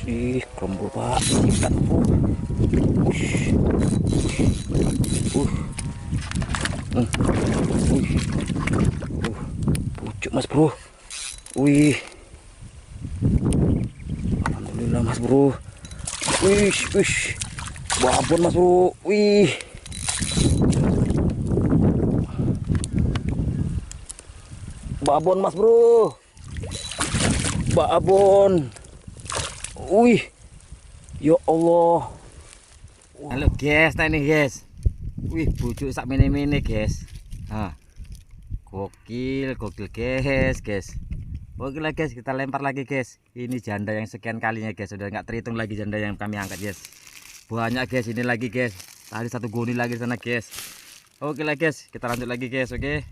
Ih, kelompok pak, ikan bro. Ush. Uh. Uh. Pucuk mas bro. Wih. Alhamdulillah mas bro. Wih, wih. Babon mas bro. Wih. Babon mas bro. Babon. Wih. Ya Allah. Halo guys, nah ini guys. Wih, bujuk sak mini-mini guys. Nah, gokil guys. Oke lah guys, kita lempar lagi guys. Ini janda yang sekian kalinya guys. Sudah nggak terhitung lagi janda yang kami angkat guys. Banyak guys, ini lagi guys. Tadi satu goni lagi di sana guys. Oke lah guys, kita lanjut lagi guys. Oke.